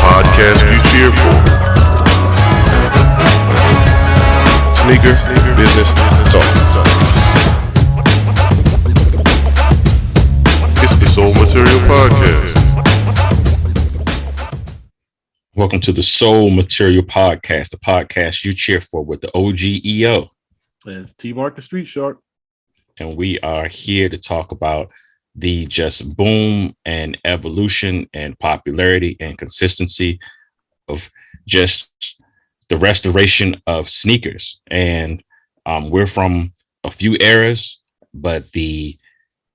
podcast you cheer for. Sneaker business talk. It's the Soul Material Podcast. Welcome to the Soul Material Podcast, the podcast you cheer for with the OGEO. It's T-Mark the Street Shark. And we are here to talk about the just boom and evolution and popularity and consistency of just the restoration of sneakers. And we're from a few eras, but the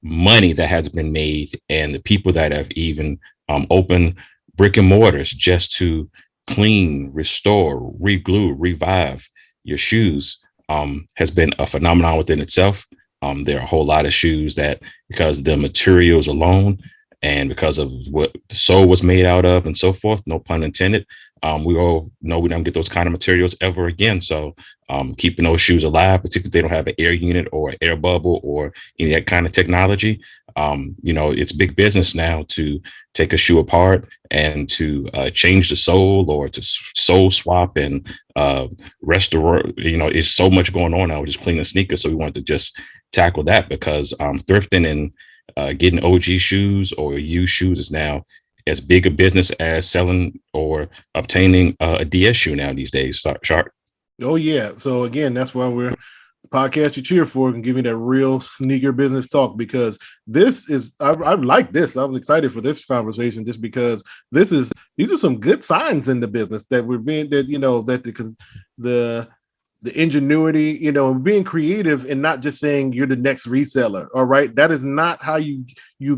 money that has been made and the people that have even opened brick and mortars just to clean, restore, reglue, revive your shoes has been a phenomenon within itself. There are a whole lot of shoes that, because the materials alone and because of what the sole was made out of and so forth, no pun intended, we all know we don't get those kind of materials ever again. So keeping those shoes alive, particularly if they don't have an air unit or an air bubble or any of that kind of technology, it's big business now to take a shoe apart and to change the sole or to sole swap and restore. It's so much going on now with just cleaning sneakers. So we wanted to just tackle that because thrifting and getting OG shoes or used shoes is now as big a business as selling or obtaining a DS shoe now these days. Shark. Oh yeah. So again, that's why we're the podcast you cheer for and giving that real sneaker business talk, because this is I like this. I was excited for this conversation just because these are some good signs in the business that we're being because the ingenuity, being creative and not just saying you're the next reseller. All right. That is not how you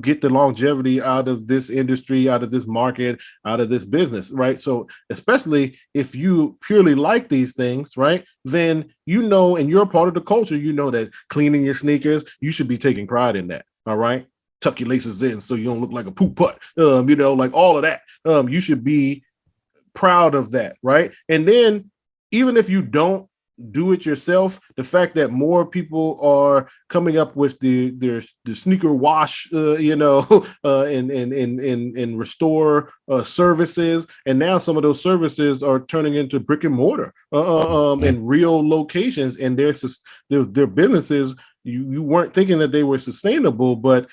get the longevity out of this industry, out of this market, out of this business. Right. So especially if you purely like these things, right, then and you're a part of the culture, that cleaning your sneakers, you should be taking pride in that. All right. Tuck your laces in so you don't look like a poop putt, like all of that. You should be proud of that. Right. And then even if you don't do it yourself, the fact that more people are coming up with the sneaker wash, and restore services, and now some of those services are turning into brick and mortar and real locations, and their businesses. You weren't thinking that they were sustainable, but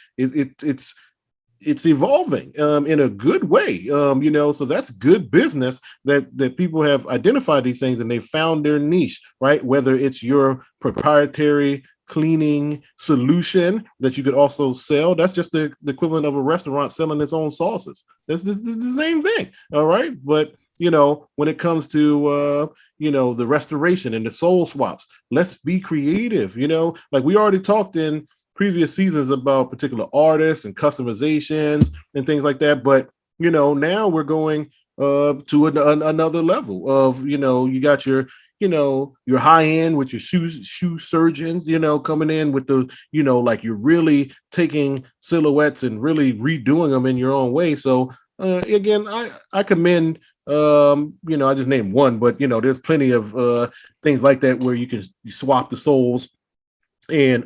it's evolving in a good way, so that's good business that people have identified these things and they found their niche, right? Whether it's your proprietary cleaning solution that you could also sell, that's just the equivalent of a restaurant selling its own sauces. That's the same thing. All right. But when it comes to the restoration and the soul swaps, let's be creative. Like we already talked in previous seasons about particular artists and customizations and things like that. But, now we're going to another level of, you got your high end with your shoe surgeons, coming in with those, like you're really taking silhouettes and really redoing them in your own way. So again, I commend, I just named one, but, there's plenty of things like that where you swap the soles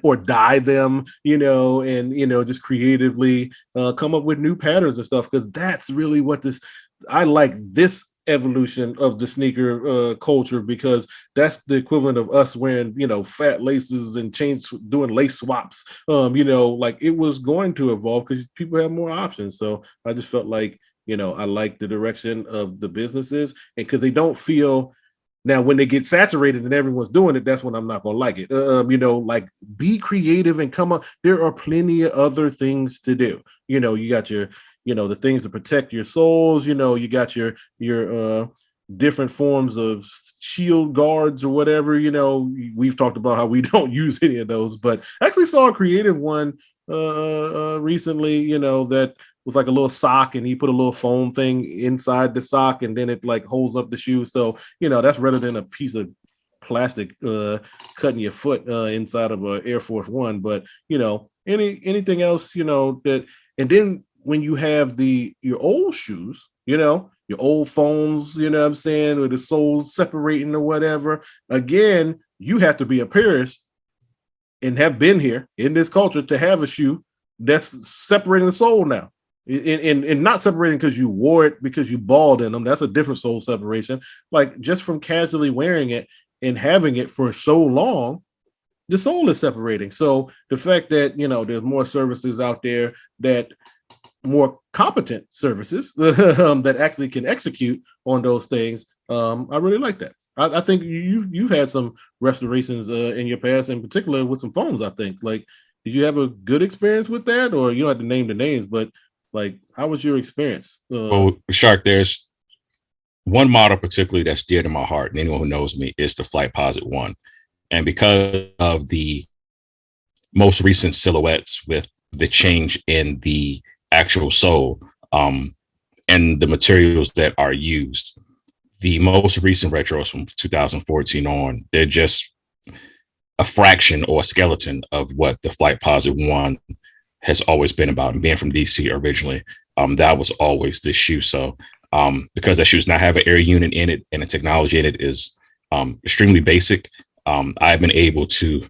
or dye them, and just creatively come up with new patterns and stuff, because that's really what I like this evolution of the sneaker culture, because that's the equivalent of us wearing, fat laces and chains, doing lace swaps. Like it was going to evolve because people have more options. So I just felt like, I like the direction of the businesses, and because they don't feel. Now, when they get saturated and everyone's doing it, that's when I'm not going to like it. Like be creative and come up. There are plenty of other things to do. You got your, the things to protect your souls. You got your different forms of shield guards or whatever. We've talked about how we don't use any of those, but I actually saw a creative one recently, that was like a little sock, and he put a little foam thing inside the sock, and then it like holds up the shoe. So, that's rather than a piece of plastic cutting your foot inside of an Air Force One. But, anything else, that, and then when you have your old shoes, your old foams, what I'm saying, with the soles separating or whatever, again, you have to be a purist and have been here in this culture to have a shoe that's separating the sole now. and not separating because you wore it because you balled in them. That's a different soul separation. Like just from casually wearing it and having it for so long, the soul is separating. So the fact that there's more services out there, that more competent services that actually can execute on those things, I really like that. I think you've had some restorations in your past, in particular with some phones. I think, like, did you have a good experience with that, or you don't have to name the names, but like, how was your experience? Well, Shark, there's one model particularly that's dear to my heart, and anyone who knows me is the Flight Posit One. And because of the most recent silhouettes with the change in the actual sole and the materials that are used, the most recent retros from 2014 on, they're just a fraction or a skeleton of what the Flight Posit One has always been about. And being from DC originally, that was always the shoe. So because that shoe does not have an air unit in it and the technology in it is extremely basic, I've been able to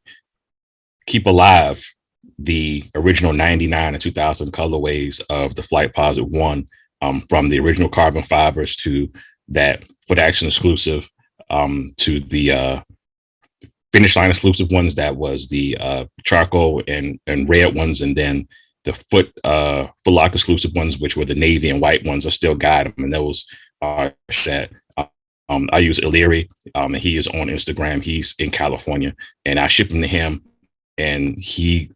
keep alive the original 99 and 2000 colorways of the Flight Posit One, from the original carbon fibers to that foot action exclusive, to the finish line exclusive ones that was the charcoal and red ones, and then the foot lock exclusive ones, which were the navy and white ones. I still got them, and those are that. I use Illyri, and he is on Instagram. He's in California, and I ship them to him, and he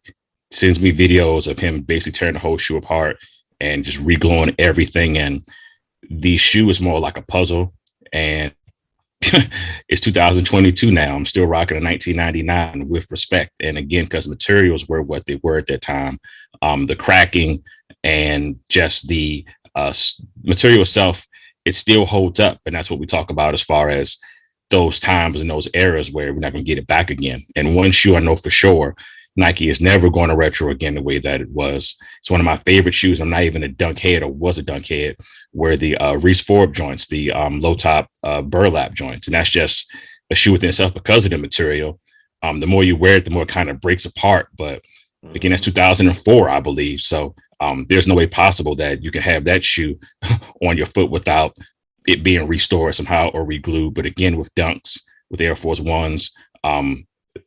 sends me videos of him basically tearing the whole shoe apart and just re-gluing everything. And the shoe is more like a puzzle, and it's 2022 now. I'm still rocking a 1999 with respect. And again, because materials were what they were at that time, the cracking and just the material itself, it still holds up. And that's what we talk about as far as those times and those eras where we're not going to get it back again. And one shoe I know for sure, Nike is never going to retro again the way that it was. It's one of my favorite shoes. I'm not even a dunk head, or was a dunk head, where the Reese Forbes joints, the low top burlap joints. And that's just a shoe within itself because of the material. The more you wear it, the more it kind of breaks apart. But again, that's 2004, I believe. So there's no way possible that you can have that shoe on your foot without it being restored somehow or re-glued. But again, with dunks, with Air Force Ones,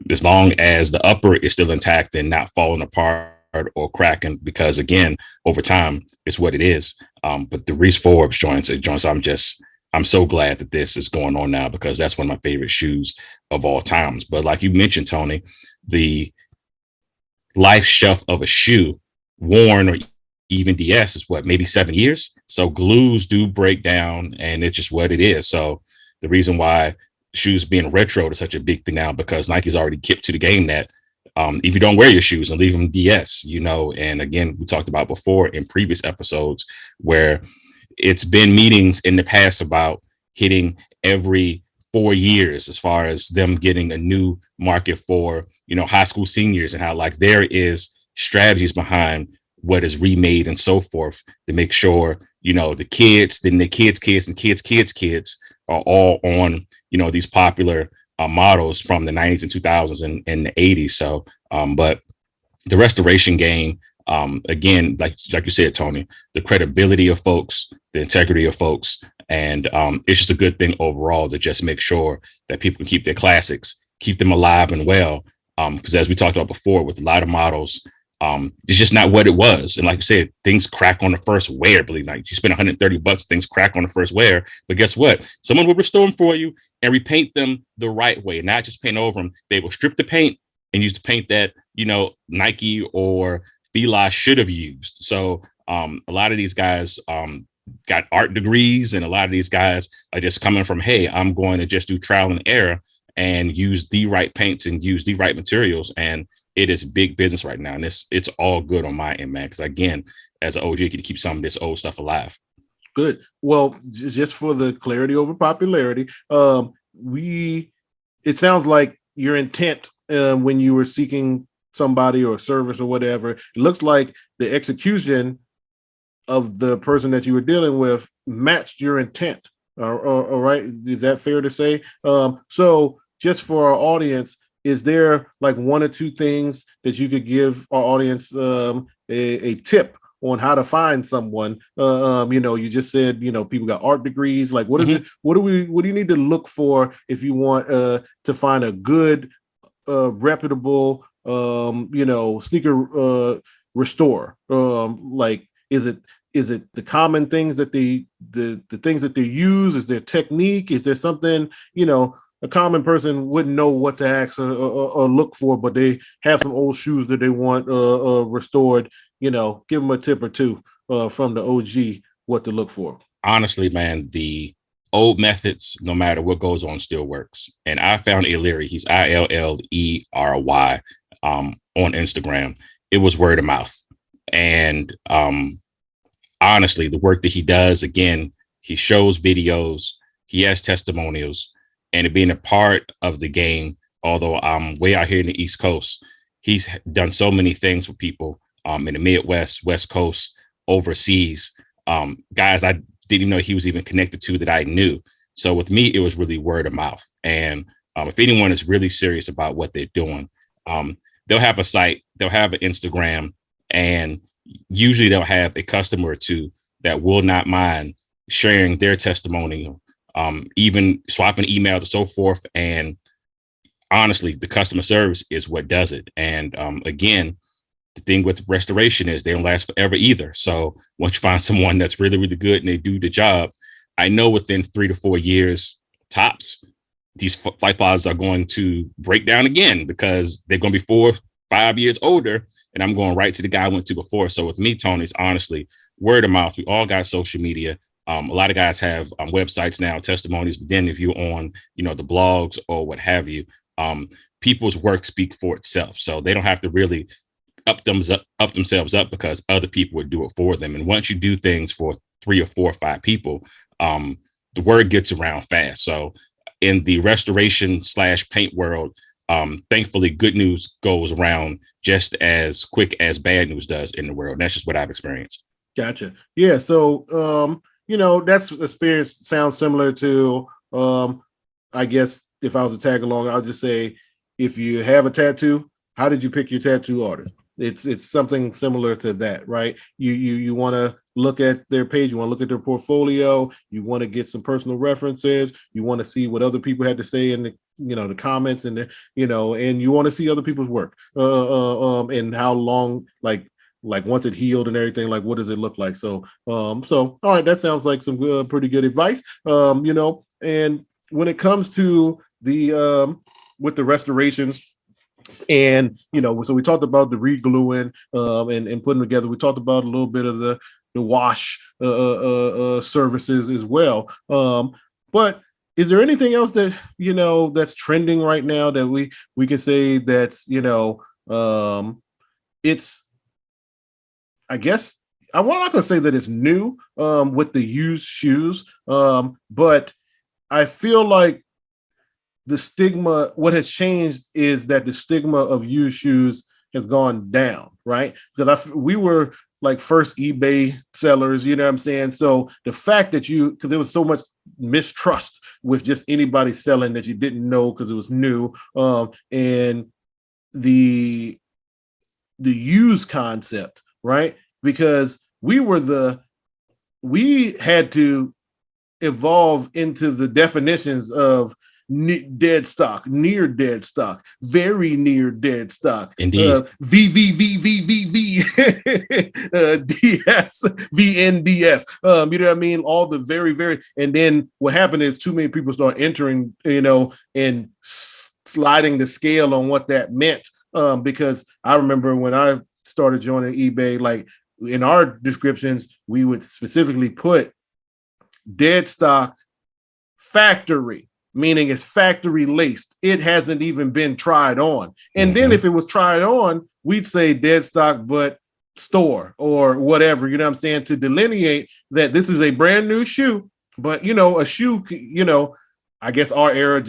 as long as the upper is still intact and not falling apart or cracking, because again, over time, it's what it is. But the Reese Forbes joints, I'm so glad that this is going on now, because that's one of my favorite shoes of all times. But like you mentioned, Tony, the life shelf of a shoe, worn or even DS, is what, maybe 7 years. So glues do break down, and it's just what it is. So the reason why shoes being retro is such a big thing now, because Nike's already kept to the game that if you don't wear your shoes and leave them DS, and again, we talked about before in previous episodes where it's been meetings in the past about hitting every 4 years as far as them getting a new market for, high school seniors, and how like there is strategies behind what is remade and so forth to make sure, the kids, then the kids and kids are all on, these popular models from the 90s and 2000s and the 80s. So, but the restoration game, again, like you said, Tony, the credibility of folks, the integrity of folks, and it's just a good thing overall to just make sure that people can keep their classics, keep them alive and well. Because as we talked about before, with a lot of models, it's just not what it was. And like you said, things crack on the first wear. Believe like you spend $130, things crack on the first wear. But guess what? Someone will restore them for you and repaint them the right way, not just paint over them. They will strip the paint and use the paint that, Nike or Fila should have used. So a lot of these guys got art degrees, and a lot of these guys are just coming from, hey, I'm going to just do trial and error and use the right paints and use the right materials. And it is big business right now. And it's all good on my end, man. Because again, as an OG, you can keep some of this old stuff alive. Good. Well, just for the clarity over popularity, it sounds like your intent when you were seeking somebody or service or whatever, it looks like the execution of the person that you were dealing with matched your intent. All right. Is that fair to say? So just for our audience, is there like one or two things that you could give our audience a tip on how to find someone. You just said, people got art degrees. Like, what do you need to look for if you want to find a good, reputable, sneaker restorer? Like, is it the common things that the things that they use? Is there technique? Is there something, a common person wouldn't know what to ask or look for, but they have some old shoes that they want restored? Give them a tip or two from the OG what to look for. Honestly, man, the old methods, no matter what goes on, still works. And I found Illyry. He's Illery on Instagram. It was word of mouth. And honestly, the work that he does, again, he shows videos, he has testimonials, and it being a part of the game, although I'm way out here in the East Coast, he's done so many things for people in the Midwest, West Coast, overseas, guys I didn't even know he was even connected to that I knew. So with me, it was really word of mouth. And if anyone is really serious about what they're doing, they'll have a site, they'll have an Instagram, and usually they'll have a customer or two that will not mind sharing their testimonial, even swapping emails and so forth. And honestly, the customer service is what does it. And again, the thing with restoration is they don't last forever either. So once you find someone that's really, really good and they do the job, I know within 3 to 4 years tops, these flight pods are going to break down again because they're going to be 4, 5 years older. And I'm going right to the guy I went to before. So with me, Tony, it's honestly word of mouth. We all got social media. A lot of guys have websites now, testimonies. But then if you're on, the blogs or what have you, people's work speak for itself. So they don't have to really up themselves up because other people would do it for them. And once you do things for 3 or 4 or 5 people, the word gets around fast. So in the restoration / paint world, thankfully, good news goes around just as quick as bad news does in the world. That's just what I've experienced. Gotcha. Yeah. So, that's experience sounds similar to, I guess if I was to tag along, I'll just say, if you have a tattoo, how did you pick your tattoo artist? It's something similar to that, right? You want to look at their page, you want to look at their portfolio, you want to get some personal references, you want to see what other people had to say in the comments and and you want to see other people's work, and how long, like once it healed and everything, like what does it look like? So all right, that sounds like some pretty good advice. And when it comes to the with the restorations, and so we talked about the regluing and putting together. We talked about a little bit of the wash services as well. But is there anything else that that's trending right now that we can say that's it's, I guess I'm not going to say that it's new with the used shoes, but I feel like the stigma, what has changed is that the stigma of used shoes has gone down, right? Because we were like first eBay sellers, you know what I'm saying? So the fact that because there was so much mistrust with just anybody selling that you didn't know because it was new, and the used concept, right? Because we had to evolve into the definitions of dead stock, near dead stock, very near dead stock, Indeed. DS, VNDS, you know what I mean? All the very, very, and then what happened is too many people start entering, and sliding the scale on what that meant. Because I remember when I started joining eBay, like in our descriptions, we would specifically put dead stock factory, meaning it's factory laced. It hasn't even been tried on. And then if it was tried on, we'd say dead stock, but store or whatever, you know what I'm saying? To delineate that this is a brand new shoe, but a shoe, I guess our era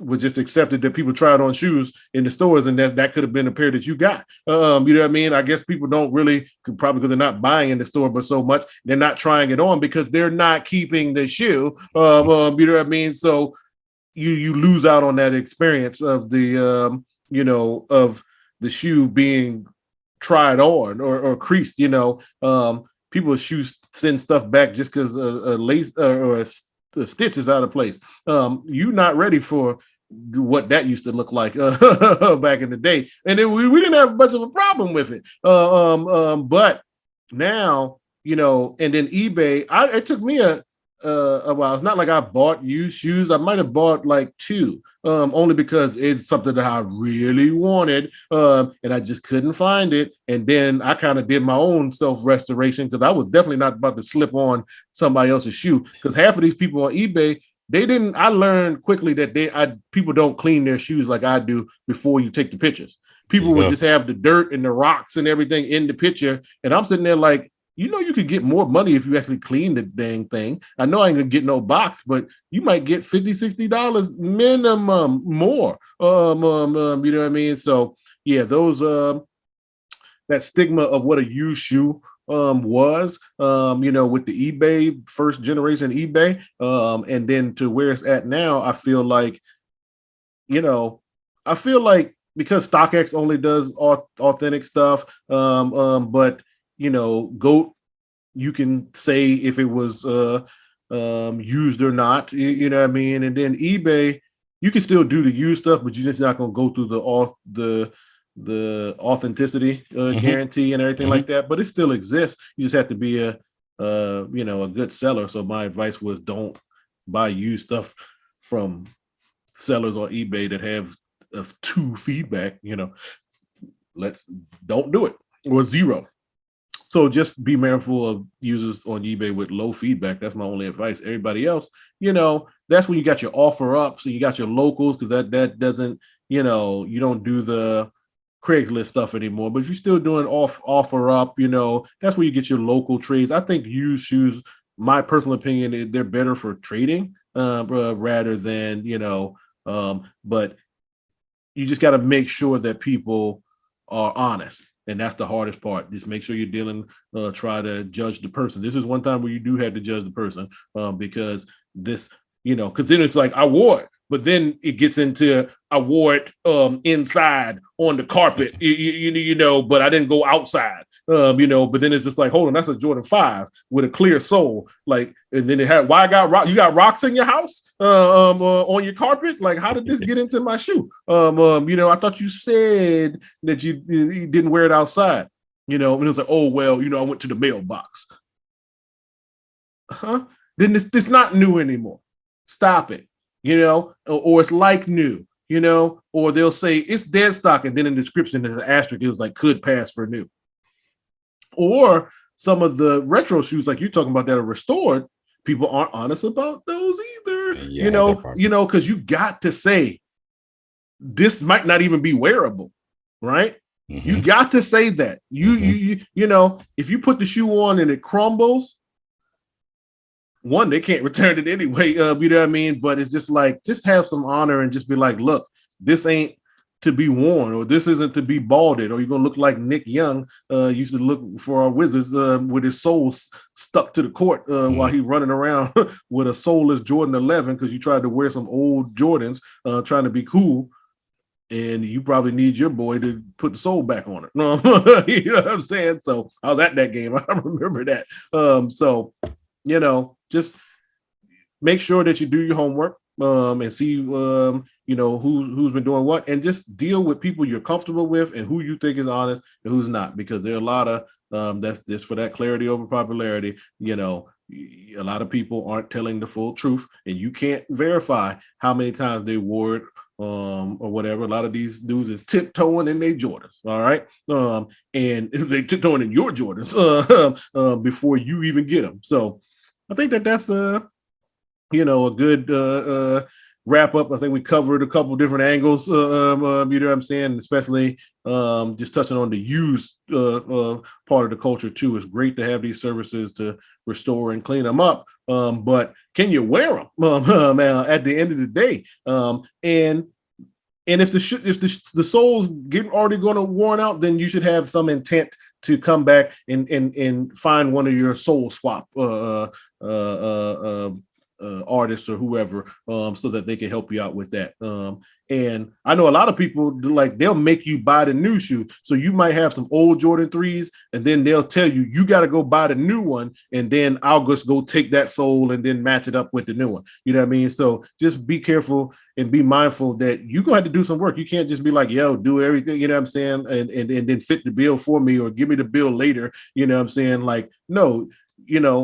was just accepted that people tried on shoes in the stores, and that could have been a pair that you got. You know what I mean? I guess people don't really, probably because they're not buying in the store, but so much they're not trying it on because they're not keeping the shoe. You know what I mean? So you lose out on that experience of the of the shoe being tried on or creased. People send stuff back just because a lace or a stitch is out of place. You're not ready for what that used to look like back in the day, and then we didn't have much of a problem with it. But now, and then eBay. It took me a while. It's not like I bought used shoes. I might have bought like two, only because it's something that I really wanted, and I just couldn't find it. And then I kind of did my own self restoration because I was definitely not about to slip on somebody else's shoe. Because half of these people on eBay, they didn't. I learned quickly that people don't clean their shoes like I do before you take the pictures. People would just have the dirt and the rocks and everything in the picture, and I'm sitting there like, you could get more money if you actually clean the dang thing. I know I ain't gonna get no box, but you might get $50-$60 minimum more. You know what I mean? So yeah, those that stigma of what a used shoe was, with the eBay, first generation eBay, and then to where it's at now, I feel like because StockX only does authentic stuff, but GOAT, you can say if it was used or not, you know what I mean? And then eBay, you can still do the used stuff, but you're just not going to go through the authenticity guarantee and everything like that. But it still exists. You just have to be a good seller. So my advice was, don't buy used stuff from sellers on eBay that have two feedback. Don't do it, or zero. So just be mindful of users on eBay with low feedback. That's my only advice. Everybody else, that's when you got your offer up. So you got your locals, because that doesn't, you don't do the Craigslist stuff anymore. But if you're still doing offer up, that's where you get your local trades. I think used shoes, my personal opinion, they're better for trading rather than, but you just got to make sure that people are honest. And that's the hardest part. Just make sure you're dealing, try to judge the person. This is one time where you do have to judge the person, because this, because then it's like, I wore it, but then it gets into, I wore it inside on the carpet, but I didn't go outside, but then it's just like, hold on, that's a Jordan 5 with a clear sole. Like, and then it had, why I got rock? You got rocks in your house on your carpet? Like, how did this get into my shoe? I thought you said that you didn't wear it outside, and it was like, oh, well, I went to the mailbox. Then it's not new anymore. Stop it, or it's like new, or they'll say it's dead stock, and then in the description there's an asterisk. It was like, could pass for new. Or some of the retro shoes, like you're talking about, that are restored, people aren't honest about those either. Because you got to say, this might not even be wearable, right? Mm-hmm. You got to say that. You if you put the shoe on and it crumbles, one, they can't return it anyway. You know what I mean? But it's just like, just have some honor and just be like, look, this ain't to be worn, or this isn't to be balded, or you're gonna look like Nick Young used to look for our Wizards with his soul stuck to the court while he running around with a soulless Jordan 11 because you tried to wear some old Jordans trying to be cool, and you probably need your boy to put the soul back on it. You know what I'm saying? So I was at that game. I remember that. So just make sure that you do your homework and see who's been doing what, and just deal with people you're comfortable with and who you think is honest and who's not, because there are a lot of that's just for that clarity over popularity. A lot of people aren't telling the full truth, and you can't verify how many times they wore it or whatever. A lot of these dudes is tiptoeing in their Jordans, all right, and they tiptoeing in your Jordans before you even get them. So I think that's a good wrap up. I think we covered a couple different angles, you know what I'm saying, especially just touching on the used part of the culture too. It's great to have these services to restore and clean them up, but can you wear them at the end of the day? And if the sole's already going to worn out, then you should have some intent to come back and find one of your soul swap artists or whoever, so that they can help you out with that. And I know a lot of people like they'll make you buy the new shoe. So you might have some old Jordan 3s, and then they'll tell you you got to go buy the new one, and then I'll just go take that sole and then match it up with the new one. You know what I mean? So just be careful and be mindful that you're gonna have to do some work. You can't just be like, yo, do everything, you know what I'm saying, and then fit the bill for me or give me the bill later. You know what I'm saying? Like, no,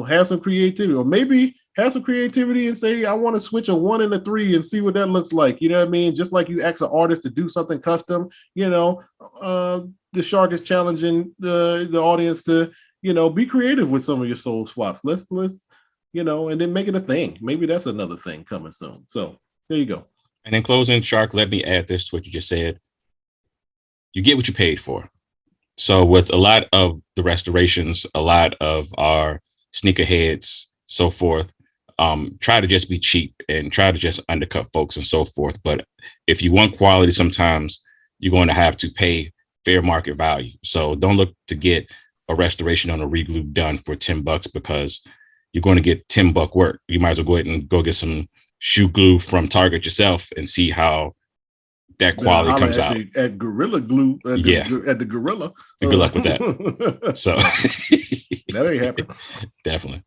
have some creativity, or maybe have some creativity and say, I want to switch a 1 and a 3 and see what that looks like. You know what I mean? Just like you ask an artist to do something custom, the Shark is challenging the audience to, be creative with some of your soul swaps. Let's and then make it a thing. Maybe that's another thing coming soon. So there you go. And in closing, Shark, let me add this to what you just said. You get what you paid for. So with a lot of the restorations, a lot of our sneakerheads, so forth, try to just be cheap and try to just undercut folks and so forth. But if you want quality, sometimes you're going to have to pay fair market value. So don't look to get a restoration on a Reglued done for $10 because you're going to get $10 work. You might as well go ahead and go get some shoe glue from Target yourself and see how that quality comes out. At Gorilla Glue, at the Gorilla. Good luck with that. So that ain't happening. Definitely.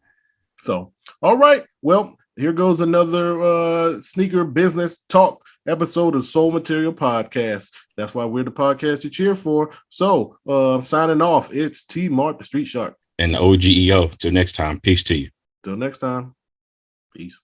So, all right. Well, here goes another sneaker business talk episode of Soul Material Podcast. That's why we're the podcast you cheer for. So, signing off, it's T Mart, the Street Shark. And the OGEO. Till next time. Peace to you. Till next time. Peace.